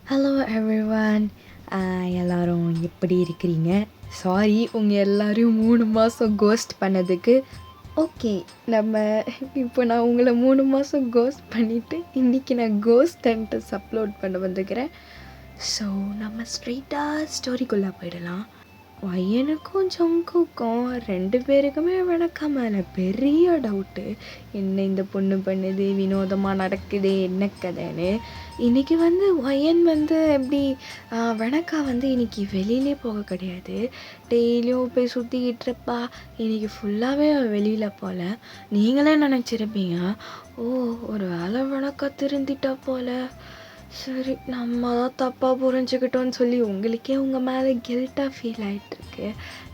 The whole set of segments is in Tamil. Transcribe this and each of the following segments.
Hello everyone. எல்லாரும் எப்படி இருக்கிறீங்க? சாரி உங்கள் எல்லாரையும் 3 மாதம் கோஸ்ட் பண்ணதுக்கு. ஓகே, நம்ம இப்போ நான் உங்களை 3 மாதம் கோஸ்ட் பண்ணிவிட்டு இன்றைக்கி நான் கோஸ்ட் ஹண்டர்ஸ் அப்லோட் பண்ண வந்துக்கிறேன். ஸோ நம்ம ஸ்ட்ரெயிட்டாக ஸ்டோரிக்குள்ளே போயிடலாம். எனக்கும் ஜங்குக்கும் 2 பேருக்குமே விளக்க மேலே பெரிய டவுட்டு. என்ன இந்த பொண்ணு பண்ணுது, வினோதமாக நடக்குது, என்ன கதைன்னு. இன்றைக்கி ஒயன் எப்படி வணக்கா இன்றைக்கி வெளியிலே போக கிடையாது. டெய்லியும் போய் சுற்றிக்கிட்டு இருப்பா. இன்றைக்கி ஃபுல்லாகவே வெளியில் போகல. நீங்களே நினச்சிருப்பீங்க, ஓ ஒரு வேளை வணக்கா திருந்திட்டா போல, சரி நம்ம தான் தப்பாக புரிஞ்சுக்கிட்டோன்னு சொல்லி உங்களுக்கே உங்கள் மேலே கில்ட்டாக ஃபீல் ஆகிட்டுருக்கு.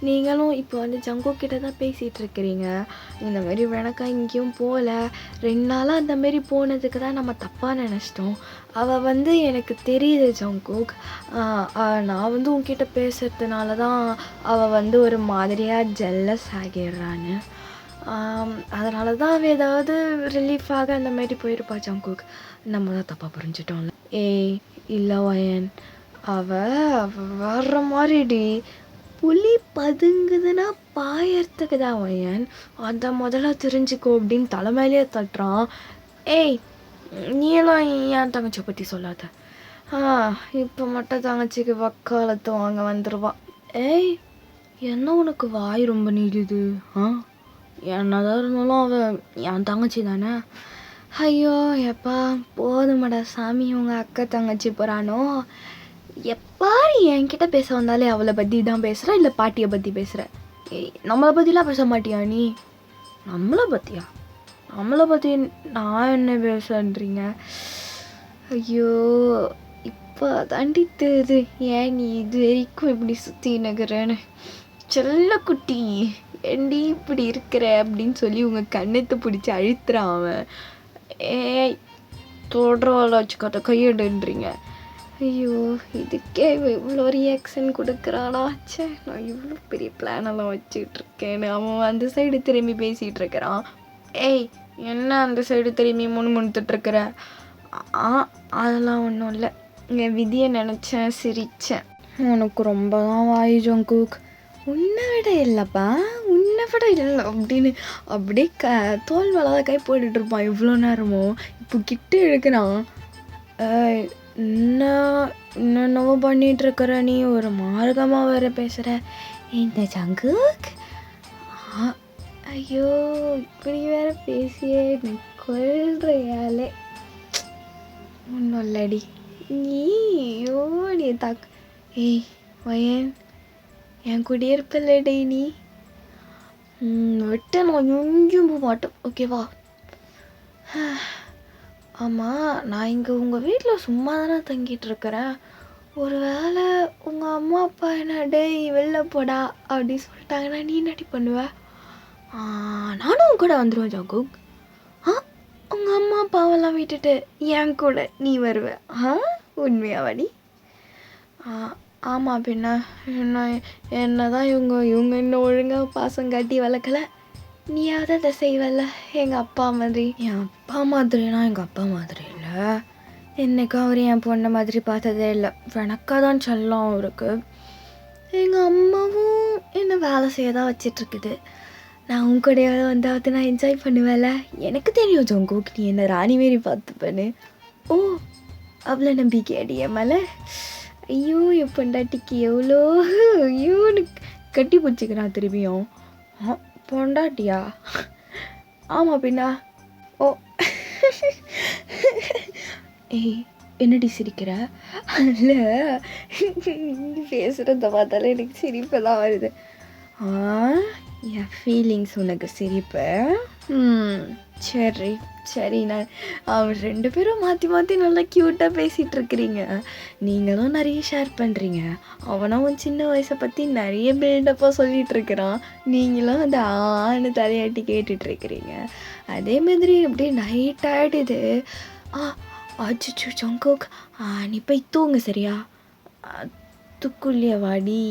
நீங்களும் இப்போ ஜங்கு கிட்ட தான் பேசிகிட்டு இருக்கிறீங்க. இந்தமாரி வணக்கா இங்கேயும் போகல, 2 நாளாக அந்தமாரி போனதுக்கு தான் நம்ம தப்பாக நினச்சிட்டோம். அவள் எனக்கு தெரியுது ஜங்குக், நான் உன்கிட்ட பேசுகிறதுனால தான் அவள் ஒரு மாதிரியாக ஜெல்லஸ் ஆகிடுறான்னு. அதனால தான் அவள் ஏதாவது ரிலீஃபாக அந்தமாரி போயிருப்பா ஜங்குக். நம்ம தான் தப்பாக புரிஞ்சிட்டோம்ல. ஏய் இல்லை வயன், அவள் வர்ற மாதிரிடி. புலி பதுங்குதுன்னா பாயறதுக்கு தான் வயன், அதை முதல்ல தெரிஞ்சுக்கோ அப்படின்னு தலைமையிலே தட்டுறான். ஏய் நீலாம் ஏன் தங்கச்சியை பற்றி சொல்லாத. இப்போ மட்டும் தங்கச்சிக்கு வக்காலத்து வாங்க வந்துடுவா. ஏய் என்ன உனக்கு வாய் ரொம்ப நீடுது? என்னதான் இருந்தாலும் அவள் என் தங்கச்சி தானே. ஐயோ எப்பா போதுமடா சாமி, உங்கள் அக்கா தங்கச்சி போகிறானோ. எப்பா என்கிட்ட பேச வந்தாலே அவளை பற்றி தான் பேசுகிற, இல்லை பாட்டியை பற்றி பேசுகிற? நம்மளை பற்றிலாம் பேச மாட்டியா நீ? நம்மளை பற்றியா? நம்மளை பற்றி நான் என்ன பேசுன்றீங்க? ஐயோ இப்போ தாண்டி தெரியுது ஏன் நீ இது வரைக்கும் இப்படி சுற்றி நகரன்னு. செல்ல குட்டி ஏண்டி இப்படி இருக்கிற அப்படின்னு சொல்லி உங்கள் கண்ணத்தை பிடிச்சி அழுத்துறான் அவன். ஏய் தொடரவாள் வச்சுக்காத கையெடுன்றீங்க. ஐயோ இதுக்கே இவ்வளோ ரியாக்ஷன் கொடுக்குறானா? சே, நான் இவ்வளோ பெரிய பிளானெல்லாம் வச்சுக்கிட்டு இருக்கேன்னு அவன் அந்த சைடு திரும்பி பேசிகிட்டு இருக்கிறான். ஏய் என்ன அந்த சைடு திரும்பி முணுமுணுத்துட்ருக்கிற? அதெல்லாம் ஒன்றும் இல்லை, என் விதியை நினச்சேன், சிரித்தேன். உனக்கு ரொம்ப தான் வாய் ஜங்குக். உன்னை விட இல்லைப்பா, உன்னை விட இல்லை அப்படின்னு அப்படியே தோல் வளாத கை போட்டுட்ருப்பான் இவ்வளோ நேரமும். இப்போ கிட்ட எடுக்கிறான். என்னென்னவோ பண்ணிகிட்ருக்கிற நீ, ஒரு மார்க்கமாக வேறு பேசுகிற இந்த ஜங்குக். ஐயோ இப்படி வேற பேசியே நீ கொள்றையாலே. ஒன்றும் இல்லடி நீ யோடி தாக்கு. ஏய் வயன் என் குடியிருப்பில்லடே நீ. விட்டு நான் எங்கேயும் போக மாட்டேன், ஓகேவா? ஆமாம், நான் இங்கே உங்கள் வீட்டில் சும்மா தானே தங்கிட்டுருக்கிறேன். ஒரு வேளை உங்கள் அம்மா அப்பா என்ன டேய் வெளில போடா அப்படி சொல்லிட்டாங்கன்னா நீ என்னடி பண்ணுவ? நானும் உன் கூட வந்துடுவேன் ஜங்குக். உங்கள் அம்மா அப்பாவெல்லாம் விட்டுட்டு என் கூட நீ வருவ? உண்மையாவாடி? ஆமாம் பின்ன என்ன தான் இவங்க இன்னும் ஒழுங்காக பாசம் காட்டி வளர்க்கலை, நீயாவது அதை செய்வல்ல எங்கள் அப்பா மாதிரி. என் அப்பா மாதிரினா எங்கள் அப்பா மாதிரி இல்லை, என்றைக்கும் அவர் என் பொண்ணை மாதிரி பார்த்ததே இல்லை. வணக்கா தான் செல்லம் அவருக்கு. எங்கள் அம்மாவும் என்னை வேலை செய்ய தான் வச்சிட்ருக்குது. நான் உன் கூடையாவது வந்தாவது நான் என்ஜாய் பண்ணுவேன்ல. எனக்கு தெரியும் ஜங்குக் நீ என்னை ராணி மாரி பார்த்துப்பேன்னு. ஓ அவ்வளோ நம்பிக்கை அடிய மேலே. ஐயோ என் பொண்டாட்டிக்கு எவ்வளோ ஐயோன்னு கட்டி பிடிச்சிக்கிறான் திரும்பியும். பொண்டாட்டியா? ஆமாம் பின்னா. ஓ ஏய் என்னடி சிரிக்கிற? இல்லை பேசுகிறத பார்த்தாலே எனக்கு சிரிப்பு தான் வருது. என் ஃபீலிங்ஸ் உனக்கு சிரிப்பு? சரி சரி, நான் அவன் 2 பேரும் மாற்றி மாற்றி நல்லா க்யூட்டாக பேசிகிட்ருக்கிறீங்க. நீங்களும் நிறைய ஷேர் பண்ணுறீங்க. அவனும் சின்ன வயசை பற்றி நிறைய பில்டப்பாக சொல்லிகிட்ருக்கிறான். நீங்களும் அந்த ஆன்னு தலையாட்டி கேட்டுட்ருக்கிறீங்க. அதே மாதிரி அப்படியே நைட் ஆகிடுது. அச்சோ ஜங்குக், நீ போய் தூங்க சரியா? துக்குள்ளிய வாடி.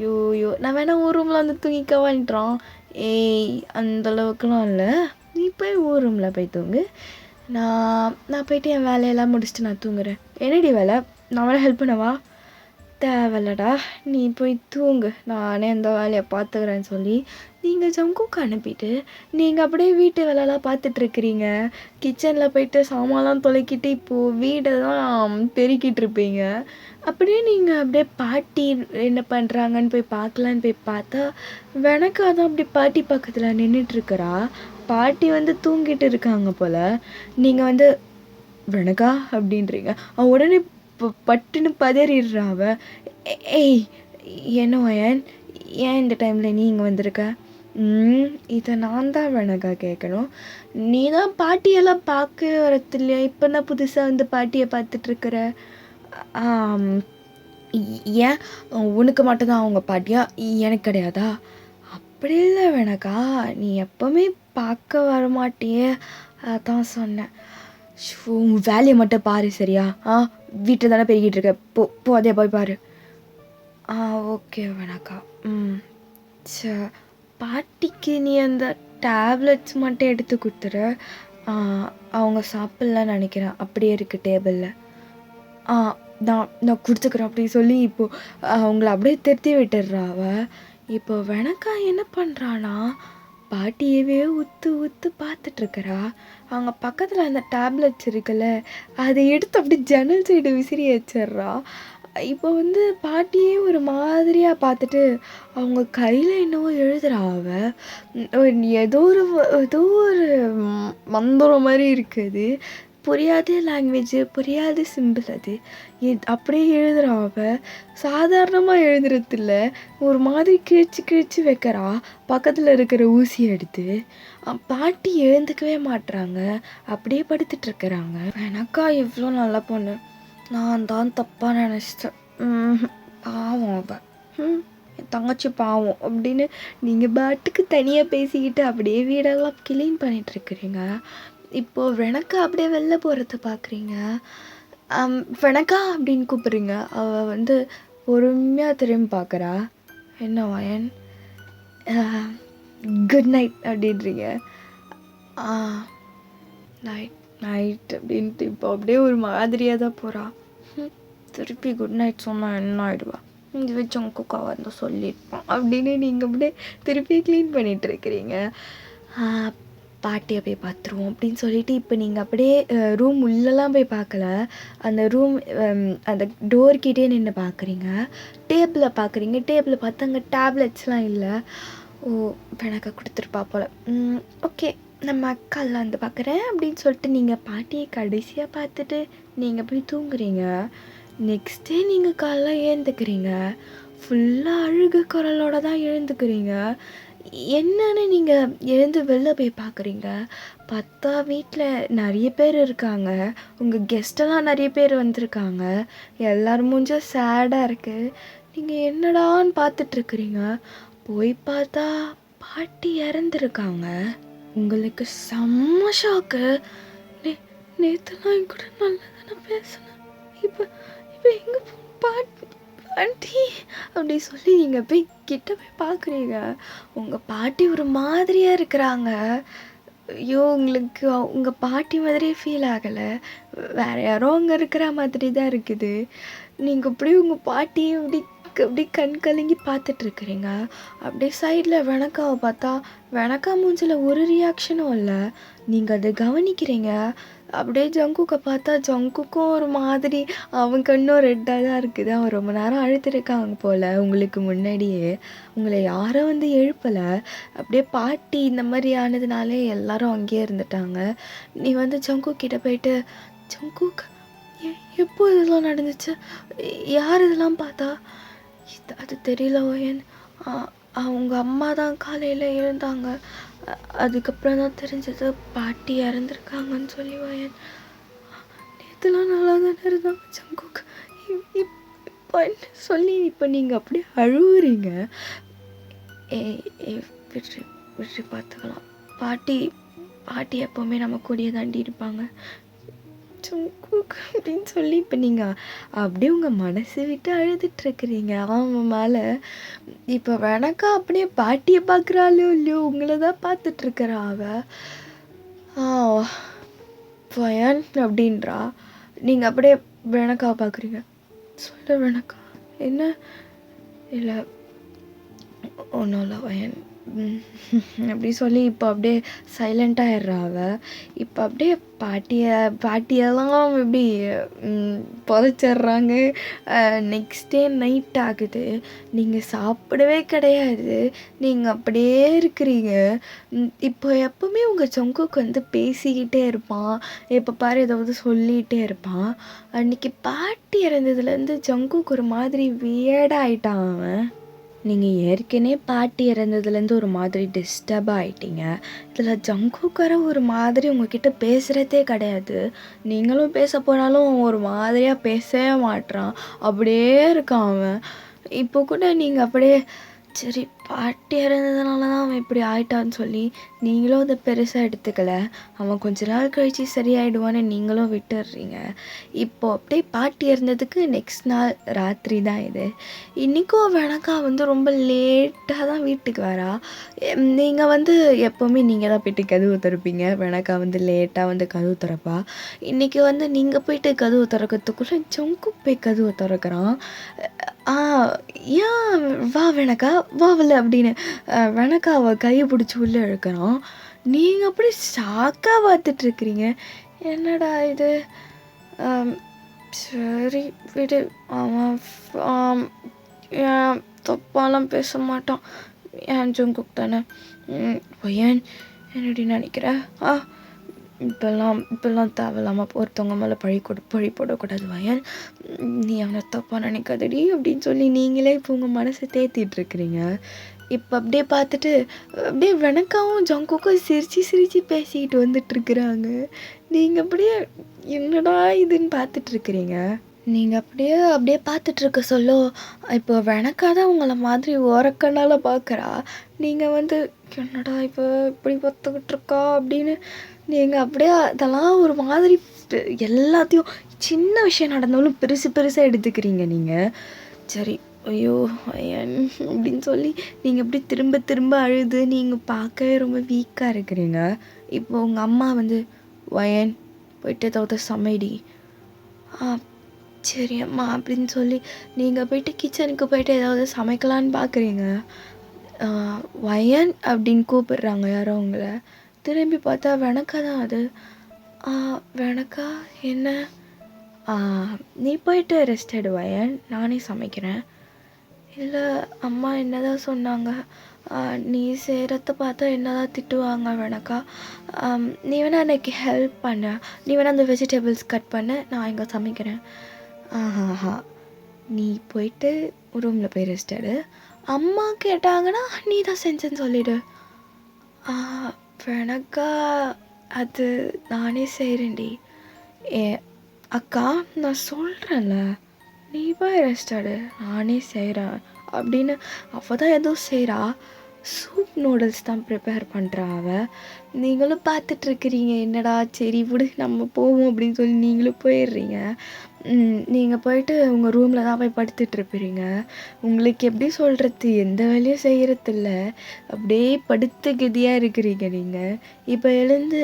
யோ நான் வேணா ஒரு ரூமில் தூங்கிக்கவான்றான். ஏய் அந்தளவுக்குலாம் இல்லை, நீ போய் ஒரு ரூமில் போய் தூங்கு. நான் போயிட்டு என் வேலையெல்லாம் முடிச்சுட்டு நான் தூங்குறேன். என்னடி வேலை? நான் வேணா ஹெல்ப் பண்ணவா? தேவையில்லடா, நீ போய் தூங்கு, நானே இந்த வேலையை பார்த்துக்கிறேன்னு சொல்லி நீங்கள் ஜங்குக்கு அனுப்பிட்டு நீங்கள் அப்படியே வீட்டு வேலைலாம் பார்த்துட்ருக்கிறீங்க. கிச்சனில் போயிட்டு சாமான்லாம் தொலைக்கிட்டு இப்போது வீடை தான் பெருக்கிட்டு இருப்பீங்க. அப்படியே நீங்கள் அப்படியே பாட்டி என்ன பண்ணுறாங்கன்னு போய் பார்க்கலான்னு போய் பார்த்தா வெனக்கா தான் அப்படி பாட்டி பக்கத்தில் நின்றுட்டுருக்கிறா. பாட்டி வந்து தூங்கிட்டு இருக்காங்க போல். நீங்கள் வந்து வெனக்கா அப்படின்றீங்க. அவன் உடனே பட்டுன்னு பதறிடுறா அவ. ஏய், என்ன வயன், ஏன் இந்த டைமில் நீ இங்கே வந்திருக்க? இதை நான் தான் வெனக்கா கேட்கணும். நீ தான் பாட்டியெல்லாம் பார்க்க வரது இல்லையா? இப்போ தான் புதுசாக வந்து பாட்டியை பார்த்துட்ருக்குற. ஏன் உனக்கு மட்டும்தான் அவங்க பாட்டியா, எனக்கு கிடையாதா? அப்படி இல்லை வெனக்கா, நீ எப்போவுமே பார்க்க வரமாட்டியே, அதான் சொன்னேன். உன் வேலையை மட்டும் பாரு சரியா? வீட்டில் தானே பெருகிட்டு இருக்க, போ போ, அதே போய் பாரு. ஓகே வேணாக்கா. பாட்டிக்கு நீ அந்த டேப்லெட்ஸ் மட்டும் எடுத்து கொடுத்துரு. அவங்க சாப்பிட்லான்னு நினைக்கிறேன், அப்படியே இருக்குது டேபிளில். நான் கொடுத்துக்குறேன் அப்படின்னு சொல்லி இப்போது அவங்கள அப்படியே திருத்தி விட்டுடுறா அவ. இப்போ வெனக்கா என்ன பண்ணுறானா, பாட்டியவே உத்து உத்து பார்த்துட்ருக்கிறா. அவங்க பக்கத்தில் அந்த டேப்லெட்ஸ் இருக்குல்ல, அதை எடுத்து அப்படி ஜன்னல் சைடு விசிறி வச்சிட்றா. இப்போ வந்து பாட்டியே ஒரு மாதிரியாக பார்த்துட்டு அவங்க கையில் என்னவோ எழுதுறா அவ. ஏதோ ஒரு மந்திரம் மாதிரி இருக்குது. புரியாத லாங்குவேஜ், புரியாத சிம்பிள் அது. அப்படியே எழுதுறா அவ. சாதாரணமாக எழுதுறதில்ல, ஒரு மாதிரி கிழிச்சு வைக்கிறா பக்கத்தில் இருக்கிற ஊசி எடுத்து. பாட்டி எழுந்துக்கவே மாட்டுறாங்க, அப்படியே படுத்துட்டு இருக்கிறாங்க. எனக்கா இவ்வளோ நல்ல பொண்ணு, நான் தான் தப்பாக நினச்சிட்டேன். பாவம் அவ, என் தங்கச்சி பாவம் அப்படின்னு நீங்கள் பாட்டுக்கு தனியாக பேசிக்கிட்டு அப்படியே வீடெல்லாம் கிளீன் பண்ணிகிட்ருக்குறீங்க. இப்போது வெனக்கா அப்படியே வெளில போகிறத பார்க்குறீங்க. வெனக்கா அப்படின்னு கூப்பிட்றீங்க. அவள் வந்து பொறுமையாக திரும்பி பார்க்குறா. என்ன வயன், குட் நைட் அப்படின்றீங்க. நைட் அப்படின்ட்டு இப்போ அப்படியே ஒரு மாதிரியாக தான் போகிறா. திருப்பி குட் நைட் சொன்னால் என்ன ஆகிடுவா, இதுவே ஜங்குக்கா வந்து சொல்லியிருப்பான் அப்படின்னு நீங்கள் அப்படியே திருப்பி க்ளீன் பண்ணிகிட்ருக்கிறீங்க. பாட்டியை போய் பார்த்துருவோம் அப்படின்னு சொல்லிட்டு இப்போ நீங்கள் அப்படியே ரூம் உள்ளெல்லாம் போய் பார்க்கல, அந்த ரூம் அந்த டோர்கிட்டே நின்று பார்க்குறீங்க. டேபிளை பார்க்குறீங்க. டேபிளை பார்த்து அங்கே டேப்லெட்ஸ்லாம் இல்லை. ஓ, எனக்கு கொடுத்துருப்பா போல். ஓகே, நம்ம அக்காலாம் வந்து பார்க்குறேன் அப்படின்னு சொல்லிட்டு நீங்கள் பாட்டியை கடைசியாக பார்த்துட்டு நீங்கள் போய் தூங்குறீங்க. நெக்ஸ்ட் டே நீங்கள் காலைல எழுந்துக்கிறீங்க. ஃபுல்லாக அழுகு குரலோடு தான் எழுந்துக்கிறீங்க. என்னன்னு நீங்கள் எழுந்து வெளில போய் பார்க்குறீங்க. பார்த்தா வீட்டில் நிறைய பேர் இருக்காங்க. உங்கள் கெஸ்டெல்லாம் நிறைய பேர் வந்திருக்காங்க. எல்லோரும் மூஞ்சும் சேடாக இருக்குது. நீங்கள் என்னடான்னு பார்த்துட்ருக்குறீங்க. போய் பார்த்தா பாட்டி இறந்துருக்காங்க. உங்களுக்கு செம்ம ஷாக்கு. நேற்றுலாம் என் கூட நல்லா தானே பேசினேன், இப்போ எங்கே பாட்டி அப்படி சொல்லி நீங்கள் போய் கிட்ட போய் பார்க்குறீங்க. உங்கள் பாட்டி ஒரு மாதிரியாக இருக்கிறாங்க. ஐயோ, உங்களுக்கு உங்கள் பாட்டி மாதிரியே ஃபீல் ஆகலை, வேறு யாரோ அங்கே இருக்கிற மாதிரி தான் இருக்குது. நீங்கள் அப்படியே உங்கள் பாட்டியை அப்படி கண் கலங்கி பார்த்துட்ருக்குறீங்க. அப்படியே சைடில் வெனக்காவை பார்த்தா வெனக்கா மூஞ்சில் ஒரு ரியாக்ஷனும் இல்லை. நீங்கள் அதை கவனிக்கிறீங்க. அப்படியே ஜங்குக்கை பார்த்தா ஜங்குக்கும் ஒரு மாதிரி, அவன் கண்ணும் ரெட்டாக தான் இருக்குது. அவன் ரொம்ப நேரம் அழுத்திருக்காங்க போல். உங்களுக்கு முன்னாடியே உங்களை யாரும் வந்து எழுப்பலை. அப்படியே பாட்டி இந்த மாதிரி ஆனதுனாலே எல்லாரும் அங்கேயே இருந்துட்டாங்க. நீ வந்து ஜங்குக்கிட்ட போயிட்டு, ஜங்குக் எப்போ இதெல்லாம் நடந்துச்சு, யார் இதெல்லாம் பார்த்தா? அது தெரியல ஓயன், அவங்க அம்மா தான் காலையில் எழுந்தாங்க, அதுக்கப்புறம் தான் தெரிஞ்சது பாட்டி இறந்துருக்காங்கன்னு சொல்லி ஓயன். நேற்றுலாம் நல்லா தானே இருந்தாங்க ஜங்குக், இப்போ சொல்லி இப்போ நீங்கள் அப்படியே அழுவுறீங்க. விட்டு பார்த்துக்கலாம், பாட்டி எப்போவுமே நம்ம கூடயே தாண்டி இருப்பாங்க அப்படின்னு சொல்லி இப்போ நீங்கள் அப்படியே உங்கள் மனசு விட்டு அழுதுட்ருக்குறீங்க அவன் மேலே. இப்போ வெனக்கா அப்படியே பாட்டியை பார்க்குறாளோ இல்லையோ உங்களை தான் பார்த்துட்ருக்குறா அவ. பயன் அப்படின்றா. நீங்கள் அப்படியே வெனக்காவை பார்க்குறீங்க. சொல்ல வேணாக்கா. என்ன? இல்லை, ஒன்றும் இல்லை வயன். அப்படி சொல்லி இப்போ அப்படியே சைலண்ட்டாகிடுறா அவ. இப்போ அப்படியே பாட்டியெல்லாம் எப்படி புதைச்சிட்றாங்க. நெக்ஸ்ட் டே நைட் ஆகுது. நீங்கள் சாப்பிடவே கிடையாது. நீங்கள் அப்படியே இருக்கிறீங்க. இப்போ எப்போவுமே உங்கள் ஜங்குக்கு வந்து பேசிக்கிட்டே இருப்பான். எப்போ பாரு ஏதாவது சொல்லிகிட்டே இருப்பான். அன்றைக்கி பாட்டி இறந்ததுலேருந்து ஜங்குக்கு ஒரு மாதிரி வியர்டாக ஆகிட்டான் அவன். நீங்கள் ஏற்கனவே பாட்டி இறந்ததுலேருந்து ஒரு மாதிரி டிஸ்டர்ப் ஆகிட்டீங்க. இதில் ஜங்குக்கரை ஒரு மாதிரி உங்ககிட்ட பேசுகிறதே கிடையாது. நீங்களும் பேச போனாலும் ஒரு மாதிரியாக பேசவே மாட்றான். அப்படியே இருக்கான் அவன். இப்போ கூட நீங்கள் அப்படியே சரி பாட்டி இறந்ததுனால தான் அவன் இப்படி ஆயிட்டான்னு சொல்லி நீங்களும் அதை பெருசாக எடுத்துக்கல. அவன் கொஞ்ச நாள் கழித்து சரியாயிடுவான்னு நீங்களும் விட்டுடுறீங்க. இப்போ அப்படியே பாட்டி இறந்ததுக்கு நெக்ஸ்ட் நாள் ராத்திரி தான் இது. இன்றைக்கும் வெனக்கா வந்து ரொம்ப லேட்டாக தான் வீட்டுக்கு வரா. நீங்கள் வந்து எப்போவுமே நீங்கள் தான் போய்ட்டு கதவு திறப்பீங்க. வெனக்கா வந்து லேட்டாக வந்து கதவு திறப்பா. இன்றைக்கி வந்து நீங்கள் போய்ட்டு கதவு திறக்கிறதுக்குள்ளே ஜங்கு போய் கதவை திறக்கிறான். ஏன் வா வெனக்கா வாவல அப்படின்னு வெனக்கா அவள் கையை பிடிச்சி உள்ளே இழுக்கிறான். நீங்கள் அப்படி ஷாக்காக பார்த்துட்ருக்குறீங்க. என்னடா இது? சரி விடு, அவன் ஏன் தப்பாலாம் பேச மாட்டான். ஏன் ஜங்குக் தானே. ஏன் என்னடி நினைக்கிற? இப்பெல்லாம் தேவையில்லாமல் ஒருத்தவங்க மேலே பழி போடக்கூடாது வயன். நீ அவனை தப்பாக நினைக்காதடி அப்படின்னு சொல்லி நீங்களே இப்போ உங்கள் மனசை தேத்திட்டுருக்குறீங்க. இப்போ அப்படியே பார்த்துட்டு அப்படியே வெனக்காவும் ஜங்குக்கும் சிரித்து பேசிக்கிட்டு வந்துட்டுருக்குறாங்க. நீங்கள் அப்படியே என்னடா இதுன்னு பார்த்துட்ருக்குறீங்க. நீங்கள் அப்படியே பார்த்துட்ருக்க சொல்லோ இப்போ வெனக்கா தான் உங்களை மாதிரி ஓரக்கண்ணால் பார்க்குறா. நீங்கள் வந்து என்னடா இப்போ இப்படி பார்த்துக்கிட்டுருக்கா அப்படின்னு நீங்கள் அப்படியே அதெல்லாம் ஒரு மாதிரி எல்லாத்தையும் சின்ன விஷயம் நடந்தாலும் பெருசாக எடுத்துக்கிறீங்க நீங்கள். சரி ஐயோ ஐயன் அப்படின்னு சொல்லி நீங்கள் அப்படி திரும்ப அழுது நீங்கள் பார்க்கவே ரொம்ப வீக்காக இருக்கிறீங்க. இப்போ உங்கள் அம்மா வந்து வயன் போயிட்டு ஏதாவது சமைடி. சரி அம்மா அப்படின்னு சொல்லி நீங்கள் போயிட்டு கிச்சனுக்கு போயிட்டு ஏதாவது சமைக்கலான்னு பார்க்குறீங்க. வயன் அப்படின்னு கூப்பிடுறாங்க யாரோ உங்களை. திரும்பி பார்த்தா வெனக்கா தான் அது. வெனக்கா என்ன? நீ போயிட்டு ரெஸ்ட் எடு வயன், நானே சமைக்கிறேன். இல்லை அம்மா என்ன தான் சொன்னாங்க, நீ செய்கிறத பார்த்தா என்ன தான் திட்டுவாங்க வெனக்கா. நீ வேணா எனக்கு ஹெல்ப் பண்ண, நீ வேணா அந்த வெஜிடபிள்ஸ் கட் பண்ண, நான் இங்கே சமைக்கிறேன். நீ போயிட்டு ரூமில் போய் ரெஸ்ட் எடு. அம்மா கேட்டாங்கன்னா நீ தான் செஞ்சேன்னு சொல்லிவிடு. வெனக்கா அது நானே செய்கிறேன்டி. அக்கா நான் சொல்கிறேன்ல, நீ போய் ரெஸ்ட் எடு, நானே செய்கிறேன் அப்படின்னு அவள் தான் எதுவும் செய்கிறா. சூப் நூடுல்ஸ் தான் ப்ரிப்பேர் பண்ணுறா அவள். நீங்களும் பார்த்துட்ருக்குறீங்க. என்னடா சரி விடு நம்ம போவோம் அப்படின்னு சொல்லி நீங்களும் போயிடுறீங்க. நீங்கள் போயிட்டு உங்கள் ரூமில் தான் போய் படுத்துட்ருப்பீங்க. உங்களுக்கு எப்படி சொல்கிறது, எந்த வேலையும் செய்கிறதில்ல, அப்படியே படுத்த கதியாக இருக்கிறீங்க நீங்கள். இப்போ எழுந்து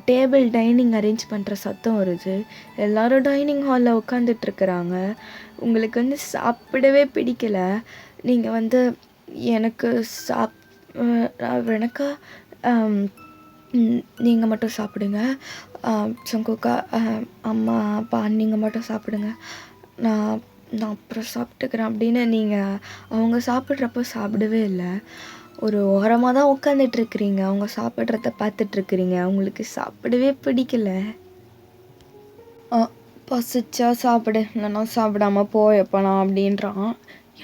டேபிள் டைனிங் அரேஞ்ச் பண்ணுற சத்தம் வருது. எல்லோரும் டைனிங் ஹாலில் உட்காந்துட்ருக்குறாங்க. உங்களுக்கு வந்து சாப்பிடவே பிடிக்கலை. நீங்கள் வந்து எனக்கு வெனக்கா நீங்கள் மட்டும் சாப்பிடுங்க. ஜங்குக்கா அம்மா அப்பா நீங்கள் மட்டும் சாப்பிடுங்க, நான் அப்புறம் சாப்பிட்டுக்கிறேன் அப்படின்னு நீங்கள் அவங்க சாப்பிட்றப்போ சாப்பிடவே இல்லை. ஒரு ஓரமாக தான் உட்காந்துட்ருக்குறீங்க. அவங்க சாப்பிட்றத பார்த்துட்ருக்குறீங்க. அவங்களுக்கு சாப்பிடவே பிடிக்கல. பசிச்சா சாப்பிடு, இல்லைன்னா சாப்பிடாம போயப்பலாம் அப்படின்றான்.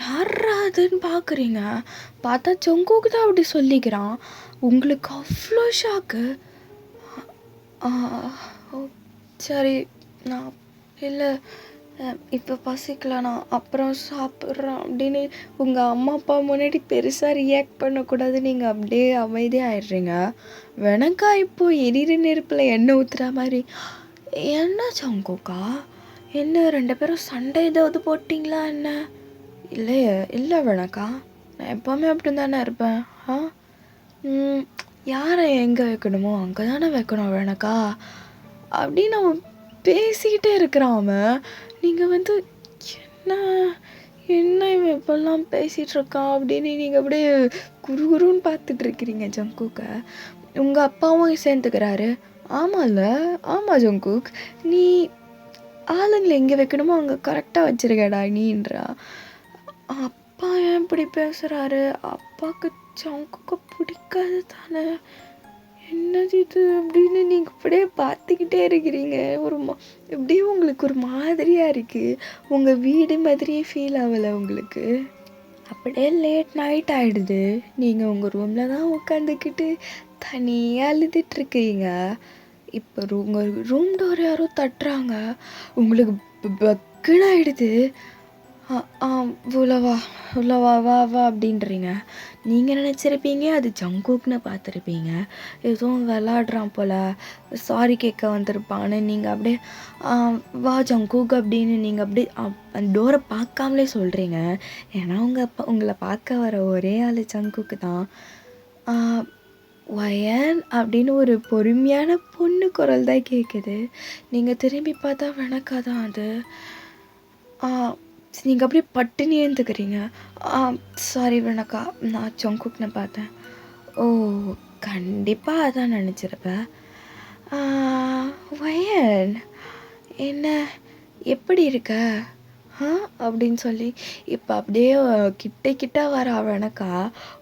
யாரா அதுன்னு பார்க்குறீங்க. பார்த்தா ஜங்குக்கு தான் அப்படி சொல்லிக்கிறான். உங்களுக்கு அவ்வளோ ஷாக்கு. சரி நான் இல்லை இப்போ பசிக்கல, நான் அப்புறம் சாப்பிட்றேன் அப்படின்னு உங்கள் அம்மா அப்பா முன்னாடி பெருசாக ரியாக்ட் பண்ணக்கூடாது. நீங்கள் அப்படியே அமைதியாக ஆயிடுறீங்க. வெனக்கா இப்போது எரியிற நெருப்பில் எண்ணெய் ஊற்றுற மாதிரி. என்ன ஜங்குக்கா, என்ன 2 பேரும் சண்டை ஏதாவது போட்டிங்களா என்ன? இல்லையே, இல்லை வெனக்கா, நான் எப்போவுமே அப்படி தானே இருப்பேன். யாரை எங்கே வைக்கணுமோ அங்கே தானே வைக்கணும் வெனக்கா அப்படின்னு அவன் பேசிக்கிட்டே இருக்கிறான். அவன் நீங்கள் வந்து என்ன என்ன இவன் இப்பெல்லாம் பேசிகிட்டு இருக்கான் அப்படின்னு நீங்கள் அப்படியே குறுகுருன்னு பார்த்துட்டு இருக்கிறீங்க ஜங்குக்கை. உங்கள் அப்பாவும் சேர்ந்துக்கிறாரு. ஆமாம்ல, ஆமாம் ஜங்குக், நீ ஆளுங்களை எங்கே வைக்கணுமோ அங்கே கரெக்டாக வச்சிருக்கடா நீன்றா. அப்பா ஏன் இப்படி பேசுகிறாரு? அப்பாவுக்கு ஜங்குக்கை பிடிக்காது தானே? என்னது இது அப்படின்னு நீங்கள் அப்படியே பார்த்துக்கிட்டே இருக்கிறீங்க. எப்படியே உங்களுக்கு ஒரு மாதிரியாக இருக்குது. உங்கள் வீடு மாதிரியே ஃபீல் ஆகலை உங்களுக்கு? அப்படியே லேட் நைட் ஆகிடுது. நீங்கள் உங்கள் ரூமில் தான் உட்காந்துக்கிட்டு தனியாக அழுதுட்ருக்கீங்க. இப்போ உங்கள் ரூம் டோர் யாரோ தட்டுறாங்க. உங்களுக்கு பக்குன்னு ஆகிடுது. உள்ளவா உள்ளவா வா வா அப்படின்றீங்க. நீங்கள் நினச்சிருப்பீங்க அது ஜங்குக்னு பார்த்துருப்பீங்க. எதுவும் விளாடுறான் போல், சாரி கேட்க வந்திருப்பான்னு நீங்கள் அப்படியே வா ஜங்குக் அப்படின்னு நீங்கள் அப்படியே அந்த டோரை பார்க்காமலே சொல்கிறீங்க. ஏன்னா உங்களை பார்க்க வர ஒரே ஆள் ஜங்குக்கு தான். வயன் அப்படின்னு ஒரு பொறுமையான பொண்ணு குரல் தான் கேட்குது. நீங்கள் திரும்பி பார்த்தா வணக்காதான் அது. நீங்கள் அப்படியே பட்டுன்னு ஏந்துக்கிறீங்க. சாரி வணக்கா, நான் ஜங்குக்னு பார்த்தேன். ஓ, கண்டிப்பாக அதான் நினச்சிருப்பேன். வயன், என்ன எப்படி இருக்க அப்படின்னு சொல்லி இப்போ அப்படியே கிட்ட வர வணக்கா.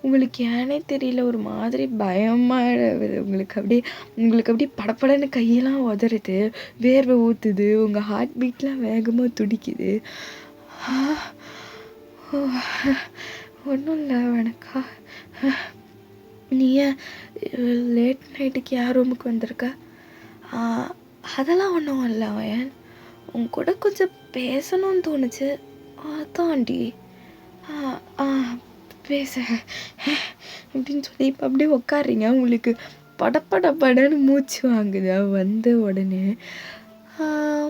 உங்களுக்கு ஏனே தெரியல, ஒரு மாதிரி பயமாக உங்களுக்கு அப்படியே படப்படன்னு கையெல்லாம் உதறுது, வேர்வை ஊற்றுது, உங்கள் ஹார்ட் பீட்லாம் வேகமாக துடிக்குது. ஒன்றும் இல்லை வணக்கா, நீ ஏன் லேட் நைட்டுக்கு யார் ரூமுக்கு வந்திருக்க? அதெல்லாம் ஒன்றும் இல்லை வயன், உன் கூட கொஞ்சம் பேசணும்னு தோணுச்சு, அதான்டி. பேச அப்படின்னு சொல்லி இப்போ அப்படியே உட்காடுறீங்க. உங்களுக்கு படன்னு மூச்சு வாங்குதா வந்த உடனே?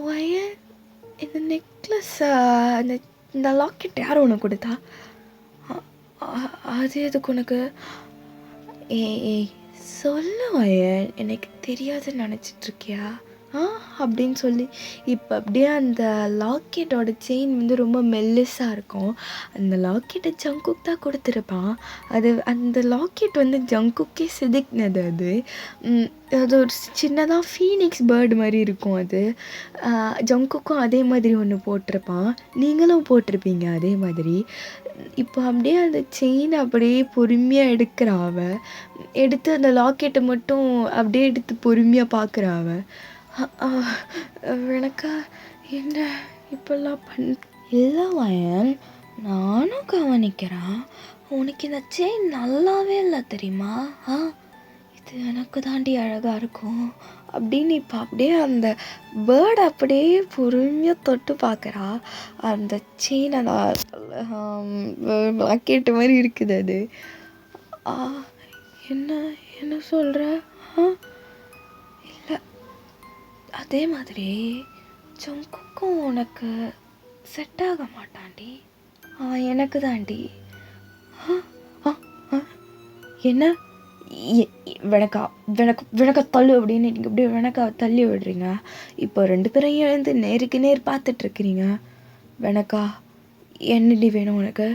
வயன், இந்த நெக்லஸ்ஸா, இந்த லாக்கெட் யார் உனக்கு கொடுத்தா? அது எதுக்கு உனக்கு? ஏய் சொல்லு வயன், எனக்கு தெரியாதுன்னு நினச்சிட்ருக்கியா அப்படின்னு சொல்லி இப்போ அப்படியே அந்த லாக்கெட்டோட செயின் வந்து ரொம்ப மெல்லிஸாக இருக்கும். அந்த லாக்கெட்டை ஜங்குக் தான் கொடுத்துருப்பான். அந்த லாக்கெட் வந்து ஜங்குக்கே செதுக்கினது. அது ஒரு சின்னதாக ஃபீனிக்ஸ் பேர்டு மாதிரி இருக்கும். அது ஜங்குக்கும் அதே மாதிரி ஒன்று போட்டிருப்பான், நீங்களும் போட்டிருப்பீங்க அதே மாதிரி. இப்போ அப்படியே அந்த செயினை அப்படியே பொறுமையாக எடுக்கிறாவ, எடுத்து அந்த லாக்கெட்டை மட்டும் அப்படியே எடுத்து பொறுமையாக பார்க்குறாவ. எனக்கா என்ன இப்பெல்லாம் இல்லை வயன், நானும் கவனிக்கிறேன், உனக்கு இந்த செயின் நல்லாவே இல்லை தெரியுமா? இது எனக்கு தாண்டி அழகாக இருக்கும் அப்படின்னு இப்போ அப்படியே அந்த பேர்டை அப்படியே பொறுமையாக தொட்டு பார்க்குறா. அந்த செயின் அந்த லாக்கெட்டு மாதிரி இருக்குது அது. என்ன சொல்கிற? இல்லை, அதே மாதிரி ஜங்குக்கும் உனக்கு செட் ஆக மாட்டான்டி, அவன் எனக்கு தாண்டி. என்ன விளக்க தள்ளு அப்படின்னு நீங்கள் அப்படியே விளக்க தள்ளி விடுறீங்க. இப்போ 2 பேரும் எழுந்து நேருக்கு நேர் பார்த்துட்ருக்கிறீங்க. விளக்கா, என்னடி வேணும் உனக்கு?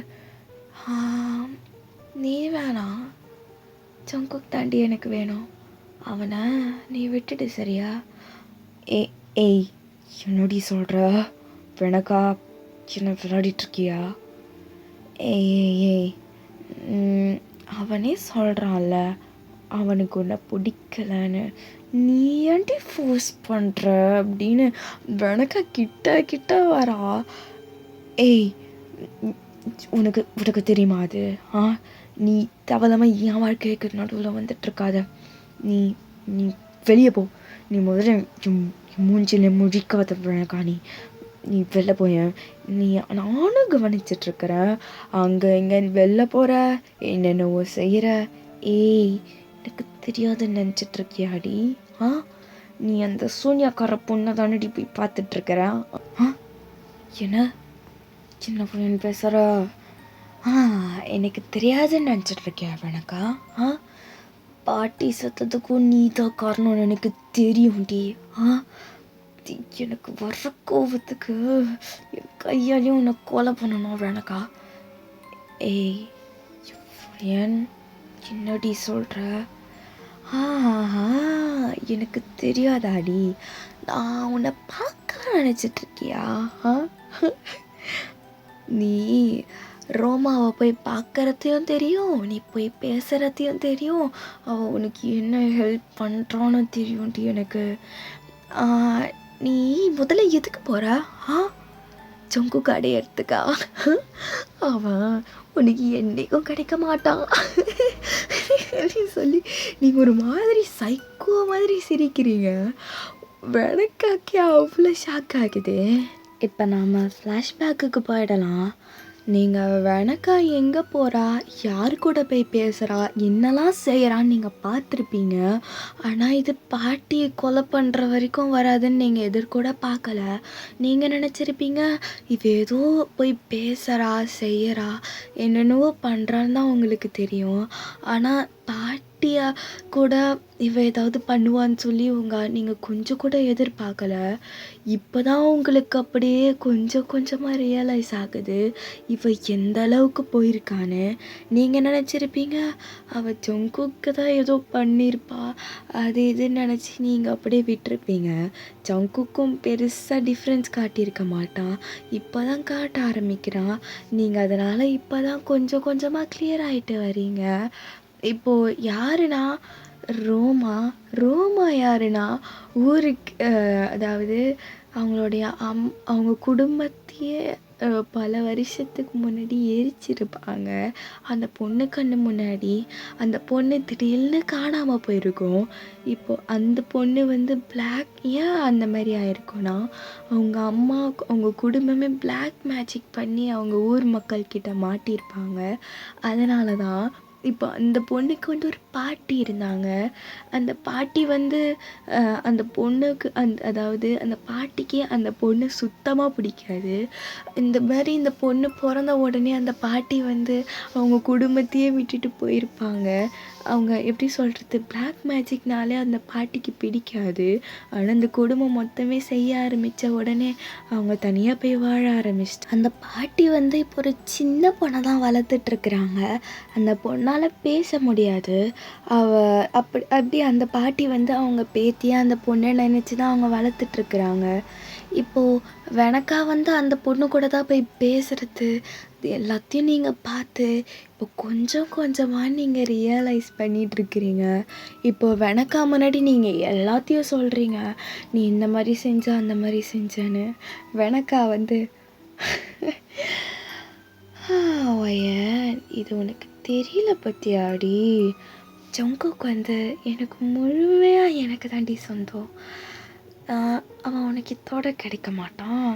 நீ வேணாம், ஜங்குக் தாண்டி எனக்கு வேணும். அவனை நீ விட்டுடு சரியா? ஏய் என்னடி சொல்கிற? விளக்கா, என்ன விளையாடிட்டுருக்கியா? ஏய் அவனே சொல்கிறான்ல அவனுக்கு ஒன்றை பிடிக்கலன்னு, நீ ஏன்டி ஃபோர்ஸ் பண்ணுற அப்படின்னு விளக்க கிட்ட வரா. ஏய் உனக்கு தெரியுமா அது? நீ தேவையில்லாமல் என் வாழ்க்கைக்கு நடுவில் வந்துட்டுருக்காத. நீ வெளியே போ. நீ முதல்ல மூஞ்சில் முழிக்காத விளக்கா. நீ வெளில போய. நானும் கவனிச்சிட்ருக்கிறேன், அங்கே இங்கே வெளில போகிற, என்னென்னவோ செய்கிற. ஏய் எனக்கு தெரியாதுன்னு நினச்சிட்ருக்கியாடி? நீ அந்த சூன்யாக்கார பொண்ணை தானடி போய் பார்த்துட்ருக்கிற. என்ன சின்ன பொண்ணு பேசுகிற? எனக்கு தெரியாதுன்னு நினச்சிட்ருக்கியா வணக்கா? பாட்டி சத்தத்துக்கும் நீ தான் காரணம்னு எனக்கு தெரியும்டி. எனக்கு வர்ற கோவத்துக்கு என் கையாலையும் உன்னை கொலை பண்ணணும் வேணக்கா. ஏய் ஏன் என்னடி சொல்கிற? ஆஹா, எனக்கு தெரியாதாடி, நான் உன்னை பார்க்க நினச்சிட்ருக்கியா? நீ ரோமாவை போய் பார்க்குறதையும் தெரியும், நீ போய் பேசுகிறதையும் தெரியும், அவள் உனக்கு என்ன ஹெல்ப் பண்ணுறான்னு தெரியும்டி எனக்கு. நீ முதல்ல எதுக்கு போகிற? ஜங்கு அடையறதுக்கா? அவன் உனக்கு என்றைக்கும் கிடைக்க மாட்டான் சொல்லி நீங்கள் ஒரு மாதிரி சைக்கோ மாதிரி சிரிக்கிறீங்க. வெனக்காக்கே அவ்வளோ ஷாக் ஆகுது. இப்போ நாம் ஃப்ளாஷ்பேக்குக்கு போயிடலாம். நீங்கள் வெனக்கா எங்கே போகிறா, யார் கூட போய் பேசுகிறா, என்னெல்லாம் செய்கிறான்னு நீங்கள் பார்த்துருப்பீங்க. ஆனால் இது பாட்டியை கொலை பண்ணுற வரைக்கும் வராதுன்னு நீங்கள் எதிர்கூட பார்க்கல. நீங்கள் நினச்சிருப்பீங்க இது ஏதோ போய் பேசுகிறா செய்கிறா என்னென்னவோ பண்ணுறான்னு தான் உங்களுக்கு தெரியும். ஆனால் பாட்டியா கூட இவ ஏதாவது பண்ணுவான்னு சொல்லி நீங்கள் கொஞ்சம் கூட எதிர்பார்க்கல. இப்போ தான் உங்களுக்கு அப்படியே கொஞ்சம் கொஞ்சமாக ரியலைஸ் ஆகுது இவ எந்த அளவுக்கு போயிருக்கான்னு. நீங்கள் நினச்சிருப்பீங்க அவள் ஜங்குக்கு தான் ஏதோ பண்ணியிருப்பா அது இதுன்னு நினச்சி நீங்கள் அப்படியே விட்டுருப்பீங்க. ஜங்குக்கும் பெருசாக டிஃப்ரென்ஸ் காட்டியிருக்க மாட்டான், இப்போ தான் காட்ட ஆரம்பிக்கிறான். நீங்கள் அதனால் இப்போ தான் கொஞ்சம் கொஞ்சமாக கிளியர் ஆகிட்டு வரீங்க. இப்போது யாருன்னா ரோமா யாருன்னா ஊருக்கு அதாவது அவங்களுடைய அவங்க குடும்பத்தையே பல வருஷத்துக்கு முன்னாடி எரிச்சிருப்பாங்க. அந்த பொண்ணு கண்ணு முன்னாடி அந்த பொண்ணு திடீர்னு காணாமல் போயிருக்கும். இப்போது அந்த பொண்ணு வந்து பிளாக் ஏன் அந்த மாதிரி ஆயிருக்கும்னா அவங்க அம்மா அவங்க குடும்பமே பிளாக் மேஜிக் பண்ணி அவங்க ஊர் மக்கள்கிட்ட மாட்டியிருப்பாங்க. அதனால தான் இப்போ அந்த பொண்ணுக்கு வந்து ஒரு பாட்டி இருந்தாங்க. அந்த பாட்டி வந்து அந்த பொண்ணுக்கு அதாவது அந்த பாட்டிக்கு அந்த பொண்ணு சுத்தமாக பிடிக்காது. இந்த மாதிரி இந்த பொண்ணு பிறந்த உடனே அந்த பாட்டி வந்து அவங்க குடும்பத்தையே விட்டுட்டு போயிருப்பாங்க. அவங்க எப்படி சொல்கிறது, பிளாக் மேஜிக்னாலே அந்த பாட்டிக்கு பிடிக்காது. ஆனால் அந்த குடும்பம் மொத்தமே செய்ய ஆரம்பித்த உடனே அவங்க தனியாக போய் வாழ ஆரம்பிச்சிட்டு அந்த பாட்டி வந்து இப்போ ஒரு சின்ன பொண்ணை தான் வளர்த்துட்ருக்குறாங்க. அந்த பொண்ணால் பேச முடியாது. அப்படி அந்த பாட்டி வந்து அவங்க பேத்தியாக அந்த பொண்ணை நினச்சி தான் அவங்க வளர்த்துட்ருக்குறாங்க. இப்போது வெனக்கா வந்து அந்த பொண்ணு கூட தான் போய் பேசுகிறது இது எல்லாத்தையும் நீங்கள் பார்த்து இப்போ கொஞ்சம் கொஞ்சமாக நீங்கள் ரியலைஸ் பண்ணிகிட்ருக்கிறீங்க. இப்போது வெனக்கா முன்னாடி நீங்கள் எல்லாத்தையும் சொல்கிறீங்க, நீ இந்த மாதிரி செஞ்ச அந்த மாதிரி செஞ்சேன்னு. வெனக்கா வந்து இது உனக்கு தெரியல பத்தியாடி, ஜங்குக்கு வந்து எனக்கு முழுமையாக எனக்கு தாண்டி சொந்தம். அவன் உனக்கு இதோட கிடைக்க மாட்டான்.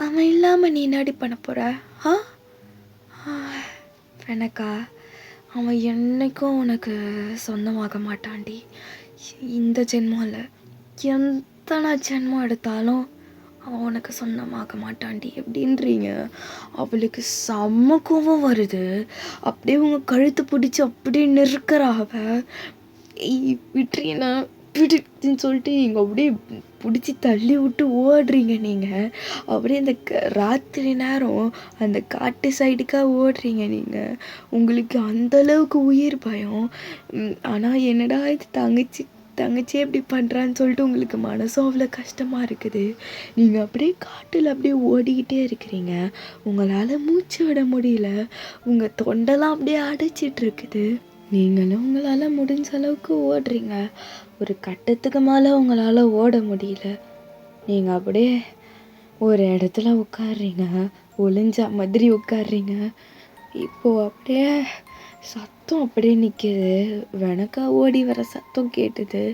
அவன் இல்லாமல் நீ என்னடி பண்ண போகிற? வெனக்கா அவன் என்றைக்கும் உனக்கு சொந்தமாக மாட்டான்டி. இந்த ஜென்மம் இல்லை, எத்தனை ஜென்மம் எடுத்தாலும் அவன் உனக்கு சொந்தமாக மாட்டான்டி. எப்படின்றீங்க? அவளுக்கு செம்ம கோவம் வருது. அப்படியே உங்கள் கழுத்து பிடிச்சி அப்படியே நெருக்கிறா. அவள் விட்டுறீனா விடுன்னு சொல்லிட்டு நீங்கள் அப்படியே பிடிச்சி தள்ளி விட்டு ஓடுறீங்க. நீங்கள் அப்படியே அந்த ராத்திரி நேரம் அந்த காட்டு சைடுக்காக ஓடுறீங்க. நீங்கள் உங்களுக்கு அந்தளவுக்கு உயிர் பயம். ஆனால் என்னடா இது தங்கச்சி எப்படி பண்ணுறான்னு சொல்லிட்டு உங்களுக்கு மனசும் அவ்வளோ கஷ்டமாக இருக்குது. நீங்கள் அப்படியே காட்டில் அப்படியே ஓடிக்கிட்டே இருக்கிறீங்க. உங்களால் மூச்சு விட முடியல, உங்கள் தொண்டெல்லாம் அப்படியே அடைச்சிட்ருக்குது. நீங்களும் உங்களால் முடிஞ்ச அளவுக்கு ஓடுறீங்க. ஒரு கட்டத்துக்கு மேலே உங்களால் ஓட முடியல. நீங்கள் அப்படியே ஒரு இடத்துல உட்காடுறீங்க, ஒளிஞ்ச மாதிரி உட்காடுறீங்க. இப்போது அப்படியே சத்தம் அப்படியே நிற்கிது. வெனக்கா ஓடி வர சத்தம் கேட்டுது.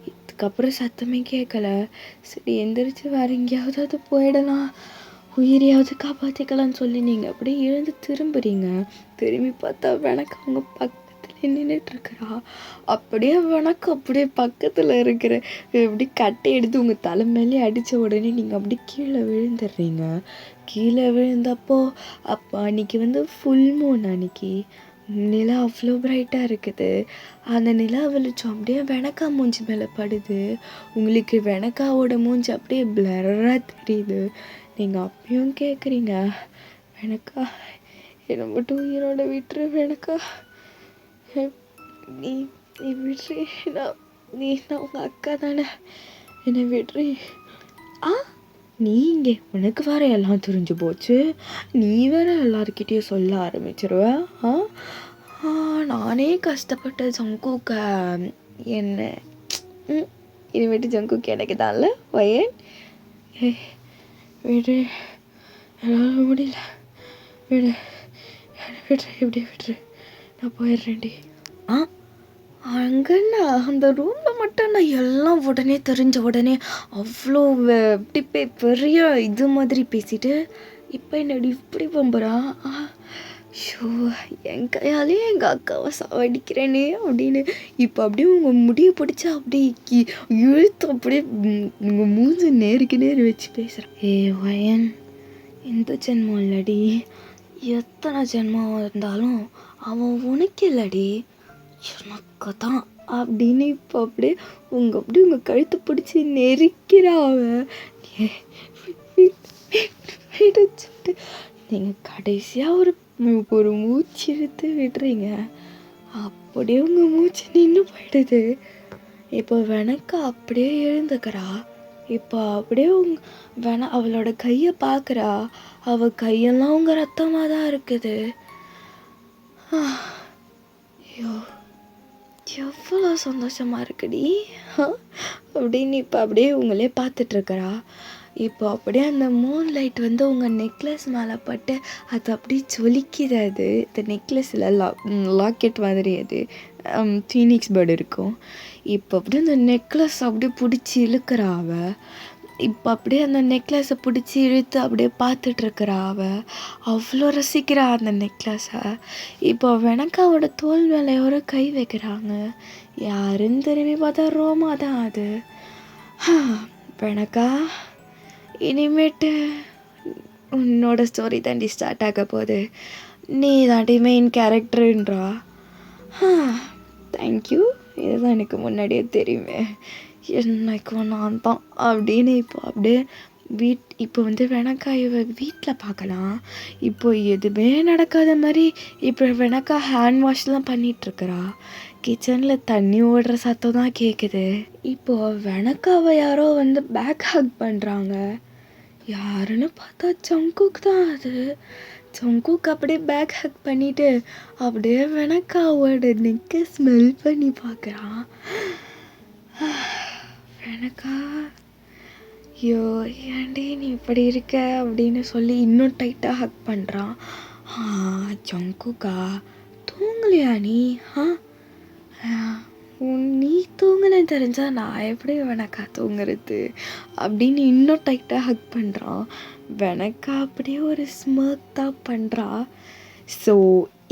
இதுக்கப்புறம் சத்தமே கேட்கல. சரி எந்திரிச்சு வேறு எங்கேயாவது போயிடலாம், உயிரையாவது காப்பாற்றிக்கலான்னு சொல்லி நீங்கள் அப்படியே எழுந்து திரும்புறீங்க. திரும்பி பார்த்தா வெனக்கா அவங்க பக்கத்தில் நின்றுட்டுருக்குறா. அப்படியே வெனக்கா அப்படியே பக்கத்தில் இருக்கிற எப்படி கட்டை எடுத்து உங்கள் தலை மேலே அடித்த உடனே நீங்கள் அப்படி கீழே விழுந்துடுறீங்க. கீழே விழுந்தப்போ அன்றைக்கி வந்து ஃபுல் மூன். அன்றைக்கி நிலா அவ்வளோ பிரைட்டாக இருக்குது. அந்த நிலா வெளிச்சம் அப்படியே வெனக்கா மூஞ்சி மேலே படுது. உங்களுக்கு வெனக்காவோட மூஞ்சி அப்படியே பிளர்ராக தெரியுது. நீங்கள் அப்பயும் கேட்குறீங்க, வெனக்கா என்னை மட்டும் உயிரோட விட்டுரு வெனக்கா, நீ நீ விட்ரு, நான் உங்கள் அக்கா தானே, என்னை விட்ரு. ஆ நீ இங்கே உனக்கு வேற எல்லாம் தெரிஞ்சு போச்சு, நீ வேற எல்லாருக்கிட்டேயும் சொல்ல ஆரம்பிச்சிருவ. ஆ ஆ, நானே கஷ்டப்பட்ட ஜங்குக்க என்ன இனிமேட்டு ஜங்குக்கு எனக்கு தான்ல பையன். விடு, என்னால் முடியல, விடு, விட்ரு, இப்படி விட்ரு, நான் போயிடுறேன்டி. ஆ அங்கன்னா அந்த ரூமில் மட்டும் நான் எல்லாம் உடனே தெரிஞ்ச உடனே அவ்வளோ இப்படி பெரிய இது மாதிரி பேசிட்டு இப்போ என்னடி இப்படி பம்புறான். ஷோ, என் கையாலேயே எங்கள் அக்காவை சாவடிக்கிறேனே அப்படின்னு இப்போ அப்படியே உங்கள் முடியை பிடிச்சி அப்படியே இழுத்து அப்படியே உங்கள் மூஞ்சி நேருக்கு நேர் வச்சு பேசுகிறேன். வயன், இந்த ஜென்மம் இல்லடி, எத்தனை ஜென்மம் இருந்தாலும் அவன் உனக்கு இல்லடி, எனக்கு தான் அப்படின்னு இப்போ அப்படியே உங்கள் கழுத்தை பிடிச்சி நெரிக்கிறா அவன். விடுச்சுட்டு நீங்கள் கடைசியாக ஒரு மூச்சு எடுத்து விடுறீங்க, அப்படியே உங்கள் மூச்சு நின்று போயிடுது. இப்போ வெனக்கா அப்படியே எழுந்துக்கிறா. இப்போ அப்படியே அவளோட கையை பார்க்குறா. அவள் கையெல்லாம் உங்கள் ரத்தமாக தான் இருக்குது. ஐயோ, எவ்வளோ சந்தோஷமாக இருக்குடி அப்படின்னு இப்போ அப்படியே உங்களே பார்த்துட்ருக்குறா. இப்போ அப்படியே அந்த மூன் லைட் வந்து உங்கள் நெக்லஸ் மேலே பட்டு அது அப்படியே ஜொலிக்குது. அது இந்த நெக்லஸில் லாக்கெட் மாதிரி அது ஃபீனிக்ஸ் பேர்டு இருக்கும். இப்போ அப்படியே அந்த நெக்லஸ் அப்படியே பிடிச்சி இழுக்கிறா அவள். இப்போ அப்படியே அந்த நெக்லஸை பிடிச்சி இழுத்து அப்படியே பார்த்துட்ருக்குறா அவள். அவ்வளோ ரசிக்கிறா அந்த நெக்லஸை. இப்போ வெனக்காவோட தோல் மேலே யாரோ கை வைக்கிறாங்க. யாருன்னு திரும்பி பார்த்தா ரோமா தான் அது. வெனக்கா, இனிமேட்டு உன்னோட ஸ்டோரி தாண்டி ஸ்டார்ட் ஆக போகுது. நீ தாண்டி மெயின் கேரக்டருன்றா. தேங்க்யூ, இதுதான் எனக்கு முன்னாடியே தெரியுமே, என்னைக்கும் நான் தான் அப்படின்னு. இப்போ அப்படியே இப்போ வந்து வெனக்கா இவ வீட்டில் பார்க்கலாம். இப்போ எதுவுமே நடக்காத மாதிரி இப்போ வெனக்கா ஹேண்ட் வாஷ்லாம் பண்ணிகிட்ருக்குறா. கிச்சனில் தண்ணி ஓடுற சத்தம் தான் கேட்குது. இப்போ வெனக்காவை யாரோ வந்து பேக் ஹக் பண்ணுறாங்க. யாருன்னு பார்த்தா ஜங்குக் தான் அது. ஜங்குக் அப்படியே பேக் ஹக் பண்ணிவிட்டு அப்படியே வெனக்காவோட நெக்கை ஸ்மெல் பண்ணி பார்க்குறான். வெனக்கா, ஐயோ ஏன்டி நீ இப்படி இருக்க அப்படின்னு சொல்லி இன்னும் டைட்டாக ஹக் பண்ணுறான். ஜங்குக்கா, தூங்கலையா நீ? நீ தூங்கலன்னு தெரிஞ்சால் நான் எப்படி வெனக்கா தூங்குறது அப்படின்னு இன்னும் டைட்டாக ஹக் பண்ணுறான். வெனக்கா அப்படியே ஒரு ஸ்மர்க் தான் பண்ணுறா. ஸோ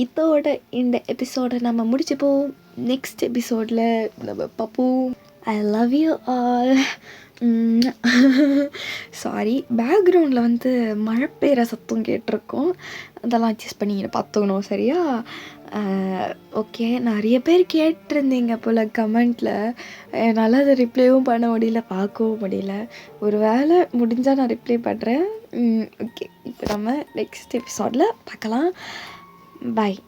இதோட இந்த எபிசோடை நம்ம முடிச்சுப்போம். நெக்ஸ்ட் எபிசோடில் நம்ம பார்ப்போம். I love you all. Sorry, பேக்ரவுண்டில் வந்து மழை பெய்கிற சத்தம் கேட்டிருக்கோம், அதெல்லாம் அட்ஜஸ்ட் பண்ணி பார்த்துக்கணும், சரியா? ஓகே, நிறைய பேர் கேட்டிருந்தீங்க போல் கமெண்ட்டில். என்னால் அதை ரிப்ளைவும் பண்ண முடியல, பார்க்கவும் முடியல. ஒரு வேளை முடிஞ்சால் நான் ரிப்ளை பண்ணுறேன். ஓகே, இப்போ நம்ம நெக்ஸ்ட் எபிசோடில் பார்க்கலாம். பாய்.